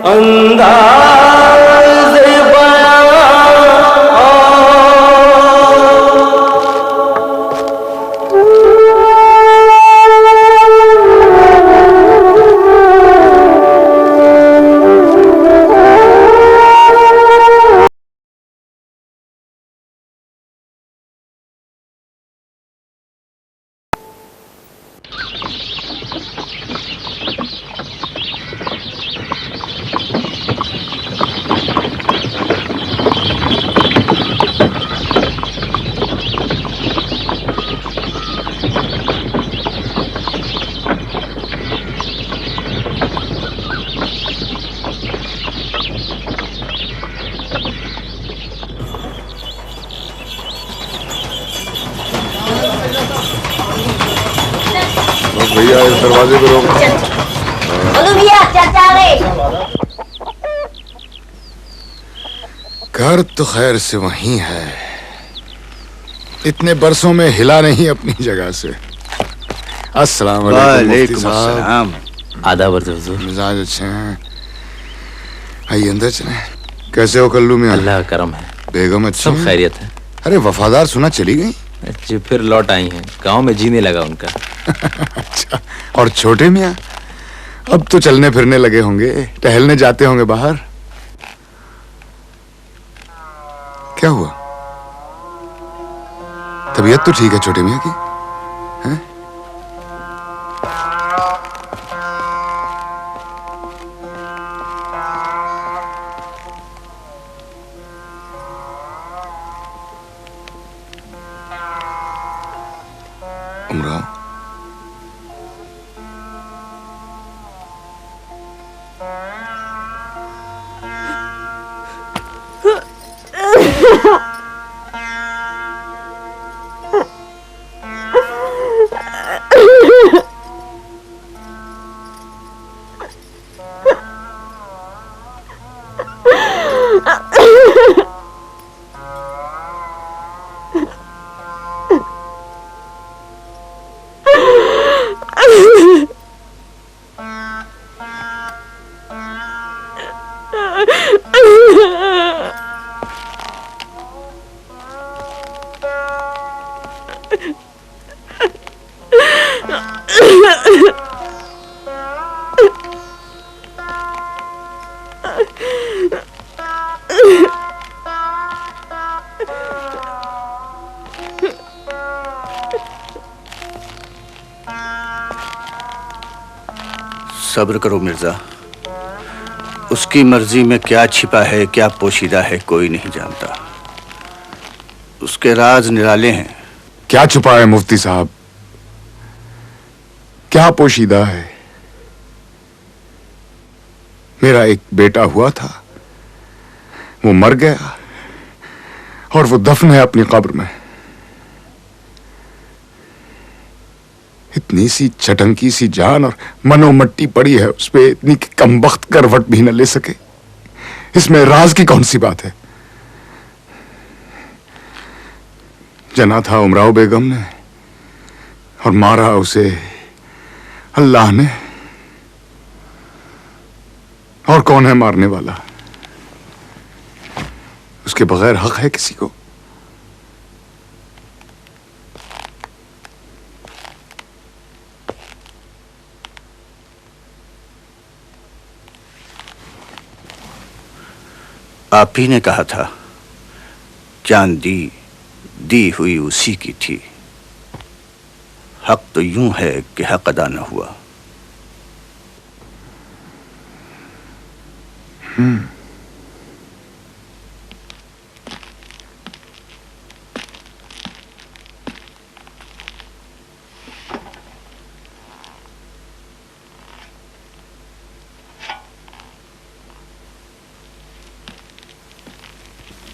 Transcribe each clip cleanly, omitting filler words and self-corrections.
अंदाज़ भैया इस दरवाजे को रोक। बोलो भैया क्या चाह रहे? घर तो खैर से वहीं है, इतने बरसों में हिला नहीं अपनी जगह से। अस्सलाम वालेकुम साहब। आदाब अर्ज़ हुज़ूर। मिजाज अच्छे हैं? आइए अंदर चलें। कैसे हो कल्लू मियां? अल्लाह का करम है, बेगम अच्छी सब हैं? खैरियत है अरे वफादार सुना चली गई? जी, फिर लौट आई हैं, गांव में जीने लगा उनका। अच्छा, और छोटे मियां अब तो चलने फिरने लगे होंगे, टहलने जाते होंगे बाहर। क्या हुआ? तबीयत तो ठीक है छोटे मियां की? हैं? उमराव, सब्र करो मिर्जा, उसकी मर्जी में क्या छिपा है क्या पोशीदा है कोई नहीं जानता। उसके राज निराले हैं। क्या छुपा है मुफ्ती साहब? क्या पोशीदा है? मेरा एक बेटा हुआ था, वो मर गया और वो दफन है अपनी कब्र में। इतनी सी चटंकी सी जान और मनो मट्टी पड़ी है उस पे, इतनी कमबख्त करवट भी न ले सके। इसमें राज की कौन सी बात है? जना था उमराव बेगम ने और मारा उसे अल्लाह ने। और कौन है मारने वाला? उसके बगैर हक है किसी को? आप ही ने कहा था चांदी दी हुई उसी की थी। हक तो यूं है कि हक अदा न हुआ।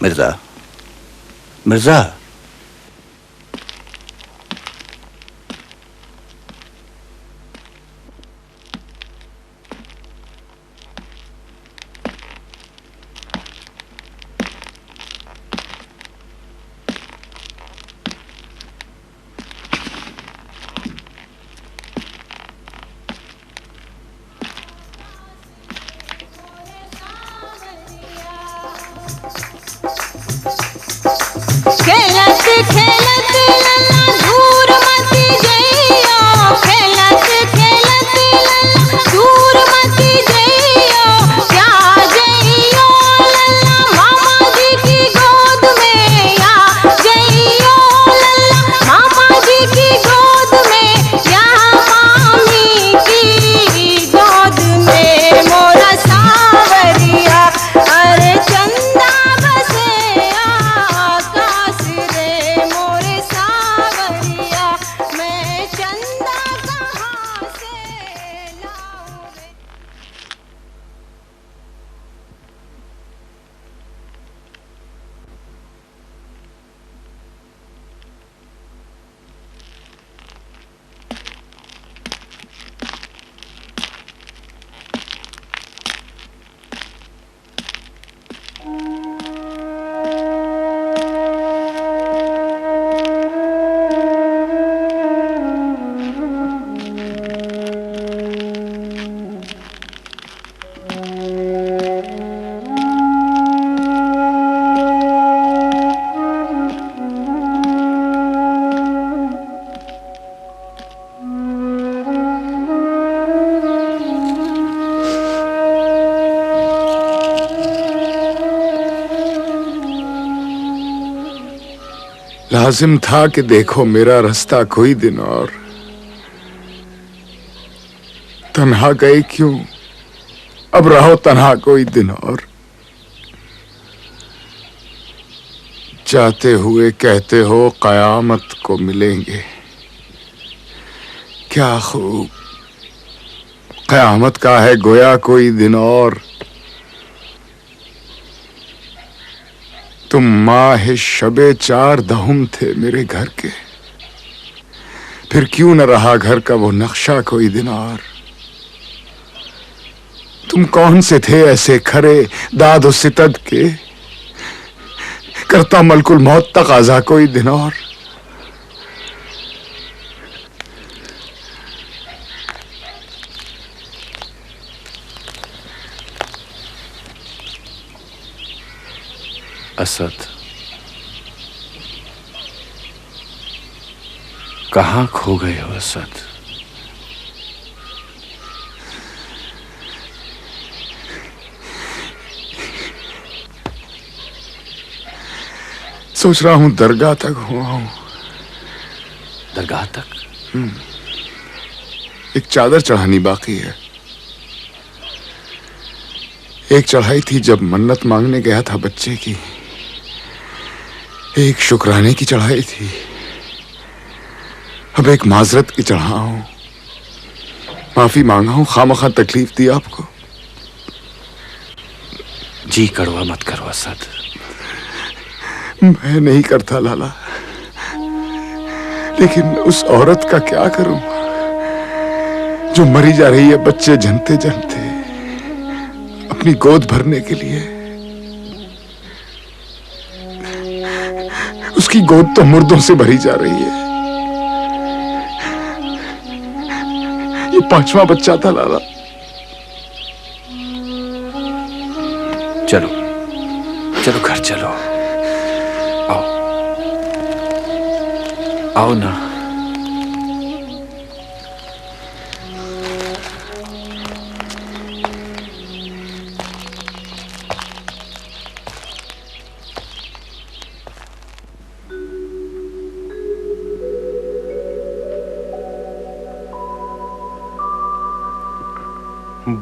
मिर्जा, मिर्जा, लाजिम था कि देखो मेरा रास्ता कोई दिन और। तन्हा गए क्यों, अब रहो तन्हा कोई दिन और। जाते हुए कहते हो कयामत को मिलेंगे, क्या खूब कयामत का है गोया कोई दिन और। तुम माह शबे चार दहुम थे मेरे घर के, फिर क्यों न रहा घर का वो नक्शा कोई दिन और। तुम कौन से थे ऐसे खरे दाद सितद के, करता मलकुल मौत तकाजा कोई दिन और। असद, कहां खो गए हो असद? सोच रहा हूं दरगाह तक हुआ हूं। दरगाह तक? एक चादर चढ़ानी बाकी है। एक चढ़ाई थी जब मन्नत मांगने गया था बच्चे की, एक शुक्राने की चढ़ाई थी, अब एक माजरत की चढ़ा हूं। माफी मांगा हूं, खामखा तकलीफ दी आपको। जी कड़वा मत करो असद। मैं नहीं करता लाला, लेकिन उस औरत का क्या करूं जो मरी जा रही है बच्चे जनते जनते अपनी गोद भरने के लिए। उसकी गोद तो मुर्दों से भरी जा रही है। ये 5वां बच्चा था लाला। चलो चलो घर चलो। आओ आओ ना।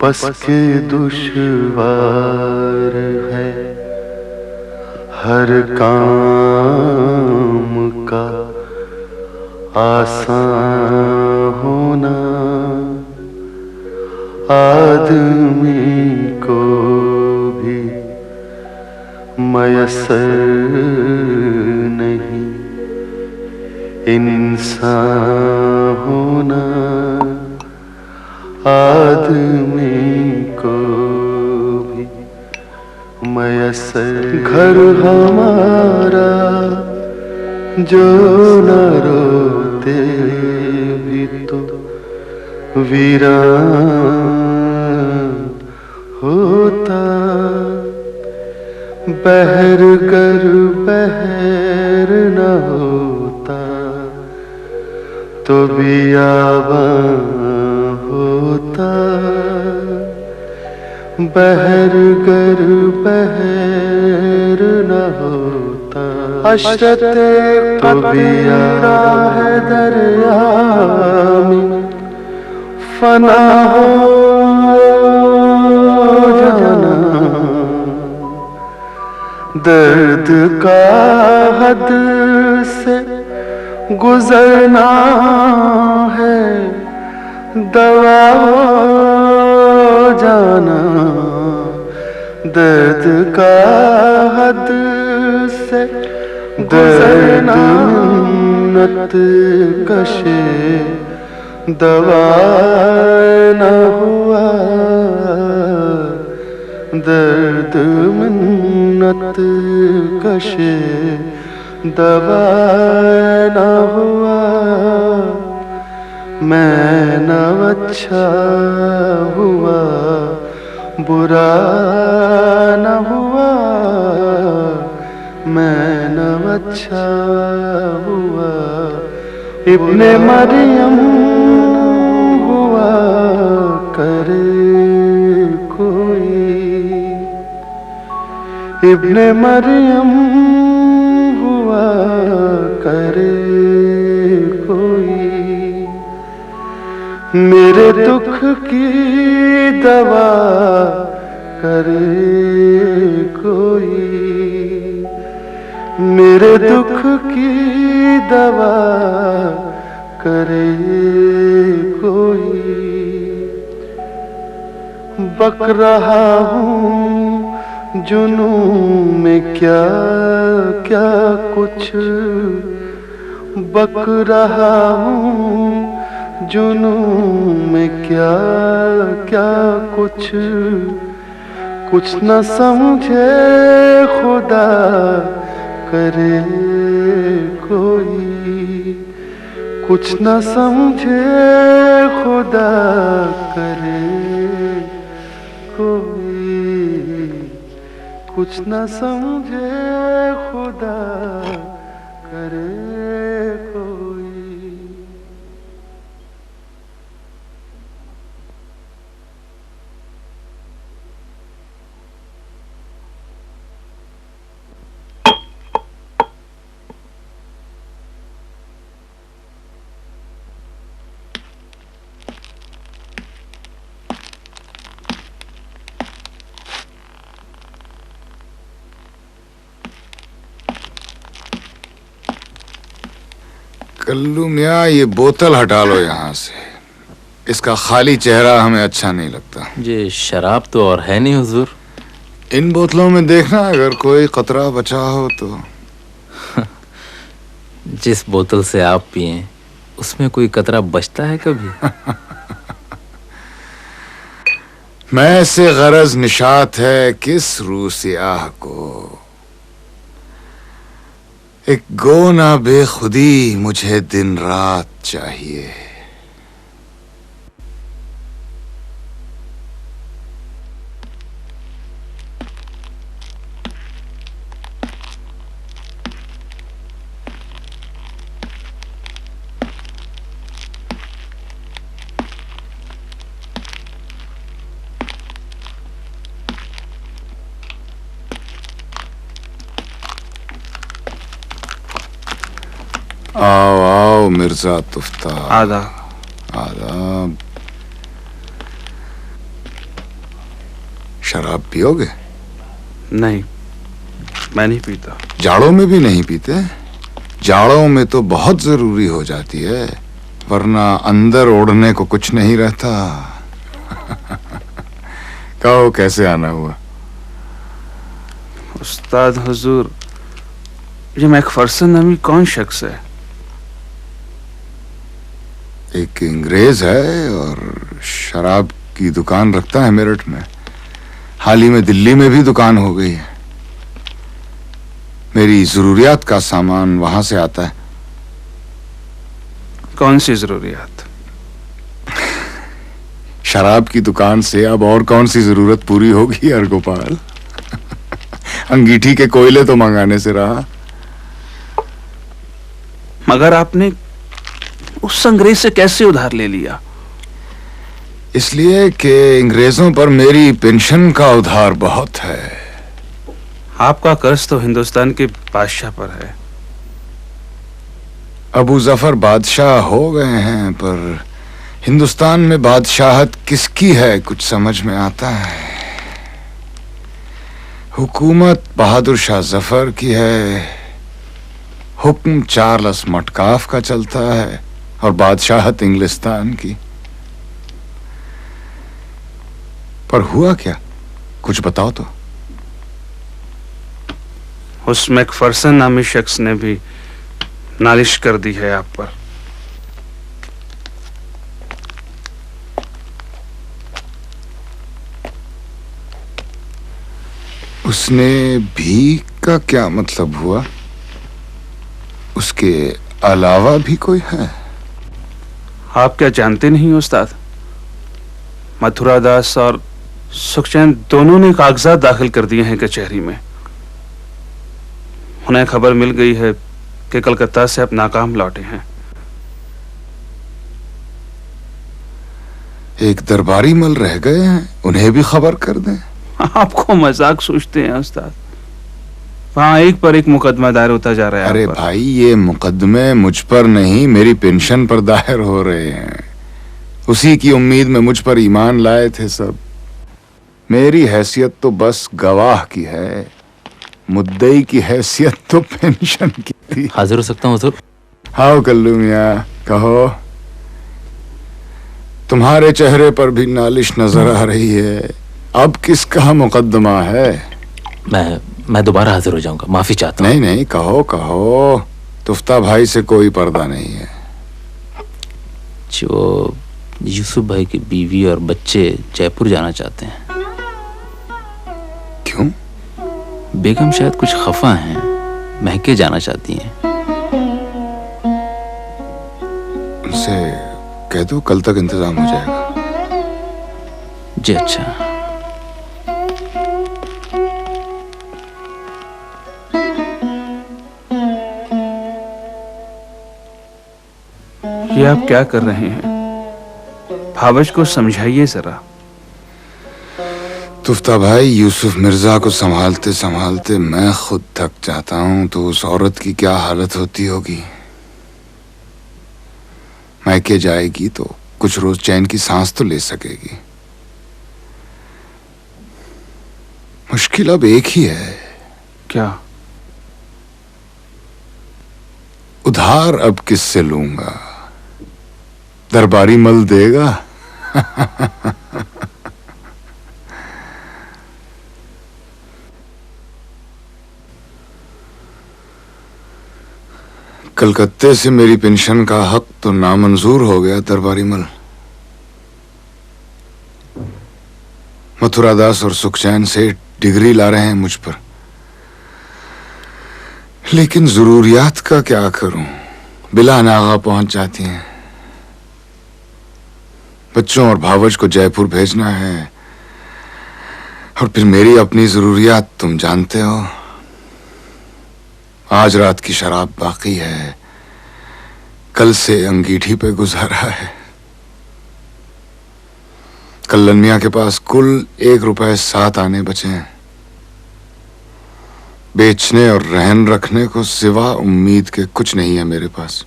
बस के दुश्वार है हर काम का आसान होना, आदमी को भी मयस्सर नहीं इंसान होना, आदमी को भी मयस्सर। घर हमारा जो न रोते भी तो वीरान होता, बहर गर बहर न होता तो बियाबान होता, बहर गर बहर न होता। अशरते तो बियारा है दरिया में फना हो जाना, दर्द का हद से गुजरना है, दवा जाना। दर्द का हद से गुजरना, मिन्नत कशे दवा न हुआ, दर्द मिन्नत कशे दवा न हुआ। मैं न अच्छा हुआ बुरा न हुआ, मैं न अच्छा हुआ इब्ने मरियम हुआ करे कोई, इब्ने मरियम हुआ करे कोई, मेरे दुख की दवा करे कोई, मेरे दुख की दवा करे कोई। बक रहा हूँ जुनून में क्या क्या कुछ, बक रहा हूँ जुनून में क्या क्या कुछ, कुछ न समझे खुदा करे कोई, कुछ न समझे खुदा करे कोई, कुछ न समझे खुदा करे कोई। कल्लू मियाँ, ये बोतल हटा लो यहाँ से। इसका खाली चेहरा हमें अच्छा नहीं लगता। ये शराब तो और है नहीं हुजूर। इन बोतलों में देखना, अगर कोई कतरा बचा हो तो। जिस बोतल से आप पिए उसमें कोई कतरा बचता है कभी? मैं से गरज निशात है किस रू सियाह को, एक गो ना बेखुदी मुझे दिन रात चाहिए। आओ आओ मिर्जा तुफ्ता। आदाब। आदाब। शराब पियोगे? नहीं, मैं नहीं पीता। जाड़ों में भी नहीं पीते? जाड़ों में तो बहुत जरूरी हो जाती है, वरना अंदर ओढ़ने को कुछ नहीं रहता। कहो कैसे आना हुआ? उस्ताद हुजूर, ये मैकफरसन नामी कौन शख्स है? एक अंग्रेज है और शराब की दुकान रखता है मेरठ में। हाल ही में दिल्ली में भी दुकान हो गई है। मेरी जरूरियात का सामान वहां से आता है। कौन सी जरूरियात? शराब की दुकान से अब और कौन सी जरूरत पूरी होगी यार गोपाल? अंगीठी के कोयले तो मंगाने से रहा। मगर आपने उस अंग्रेज से कैसे उधार ले लिया? इसलिए कि अंग्रेजों पर मेरी पेंशन का उधार बहुत है। आपका कर्ज तो हिंदुस्तान के बादशाह पर है। अबू जफर बादशाह हो गए हैं, पर हिंदुस्तान में बादशाहत किसकी है कुछ समझ में आता है। हुकूमत बहादुर शाह जफर की है, हुक्म चार्ल्स मटकाफ का चलता है, और बादशाहत इंग्लिस्तान की। पर हुआ क्या, कुछ बताओ तो। उस मैकफरसन नामी शख्स ने भी नालिश कर दी है आप पर। उसने भी का क्या मतलब हुआ? उसके अलावा भी कोई है? आप क्या जानते नहीं उस्ताद? मथुरा दास और सुखचैन दोनों ने कागजात दाखिल कर दिए हैं कचहरी में। उन्हें खबर मिल गई है कि कलकत्ता से अब नाकाम लौटे हैं। एक दरबारी मल रह गए हैं, उन्हें भी खबर कर दें। आपको मजाक सोचते हैं उस्ताद? वहाँ एक पर एक मुकदमा दायर होता जा रहा है। अरे भाई, ये मुकदमे मुझ पर नहीं, मेरी पेंशन पर दायर हो रहे हैं। उसी की उम्मीद में मुझ पर ईमान लाए थे सब। मेरी हैसियत तो बस गवाह की है, मुद्दई की हैसियत तो पेंशन की थी। हाजिर हो सकता हूँ हुजूर? हाँ कल्लू मियाँ, कहो। तुम्हारे चेहरे पर भी नालिश नजर आ रही है। अब किसका मुकदमा है? मैं दोबारा हाजिर हो जाऊंगा, माफी चाहता हूँ। नहीं नहीं, कहो कहो। तुफ्ता भाई से कोई पर्दा नहीं है। जो यूसुफ भाई की बीवी और बच्चे जयपुर जाना चाहते हैं। क्यों? बेगम शायद कुछ खफा हैं, महके जाना चाहती हैं। उनसे कह दो कल तक इंतजाम हो जाएगा। जी अच्छा। ये आप क्या कर रहे हैं? भावच को समझाइए जरा। तुफ्ता भाई, यूसुफ मिर्जा को संभालते संभालते मैं खुद थक जाता हूं, तो उस औरत की क्या हालत होती होगी। मैके जाएगी तो कुछ रोज चैन की सांस तो ले सकेगी। मुश्किल अब एक ही है। क्या? उधार अब किससे लूंगा? दरबारी मल देगा? कलकत्ते से मेरी पेंशन का हक तो नामंजूर हो गया दरबारी मल। मथुरादास और सुखचैन से डिग्री ला रहे हैं मुझ पर, लेकिन जरूरियात का क्या करूं? बिला नागा पहुंच जाती हैं। बच्चों और भावज को जयपुर भेजना है, और फिर मेरी अपनी जरूरियात तुम जानते हो। आज रात की शराब बाकी है, कल से अंगीठी पे गुजारा है। कल्लन मियां के पास कुल 1 रुपए 7 आने बचे हैं। बेचने और रहन रखने को सिवा उम्मीद के कुछ नहीं है मेरे पास।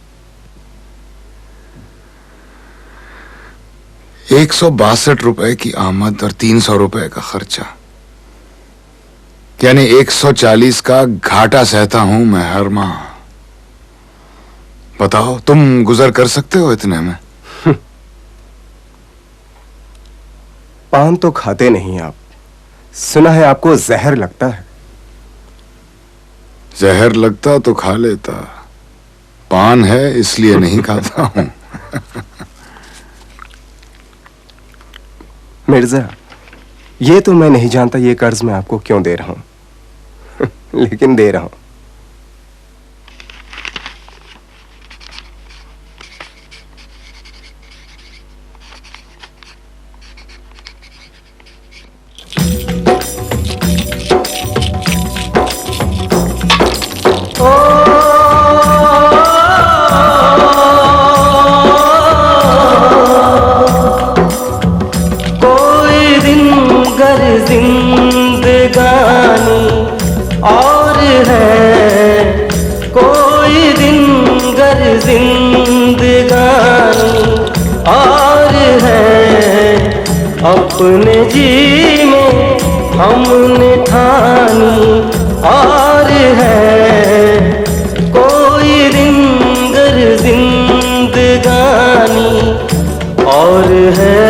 162 रुपए की आमद और 300 रुपए का खर्चा, यानी 140 का घाटा सहता हूं मैं हर माह। बताओ, तुम गुजर कर सकते हो इतने में? पान तो खाते नहीं आप। सुना है आपको जहर लगता है। जहर लगता तो खा लेता, पान है इसलिए नहीं खाता हूं। मिर्जा, ये तो मैं नहीं जानता ये कर्ज मैं आपको क्यों दे रहा हूं। लेकिन दे रहा हूं। अपने जी में हमने ठानी और है कोई रिंगर जिंदगानी और है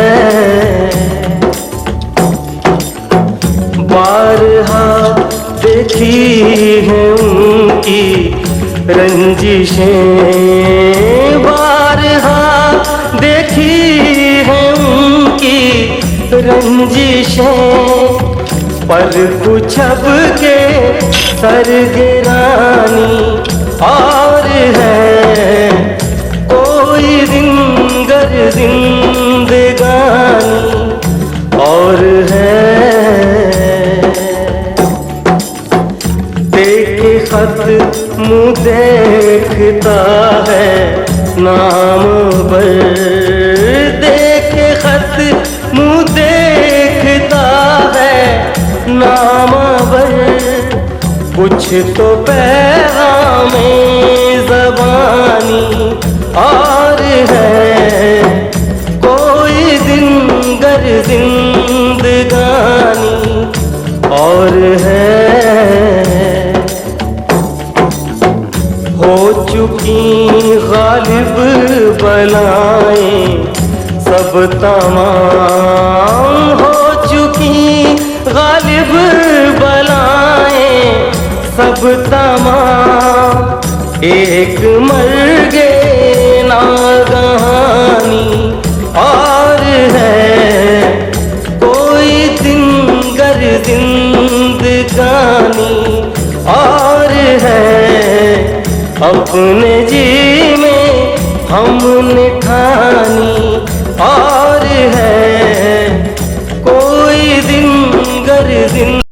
बारहा देखी है उनकी रंजिशें, बारहा देखी है उनकी रंजिशें, पर कुछ अब के सरगिरानी और है कोई रिंगर जिंदगानी और है देखे खत मुँह देखता है नाम पर, देखे खत मुँह देखता है नाम पर, कुछ तो पैगामे ज़बानी और है, कोई दिन गर जिंदगानी और है। हो चुकी गालिब बलाएं सब तमाम, हो चुकी गालिब बलाएं सब तमाम, एक मर्गे नागहानी और है, कोई दिन गर जिंदगानी और है। अपने जी में हमने ठानी और है, कोई दिन गर जिंदगानी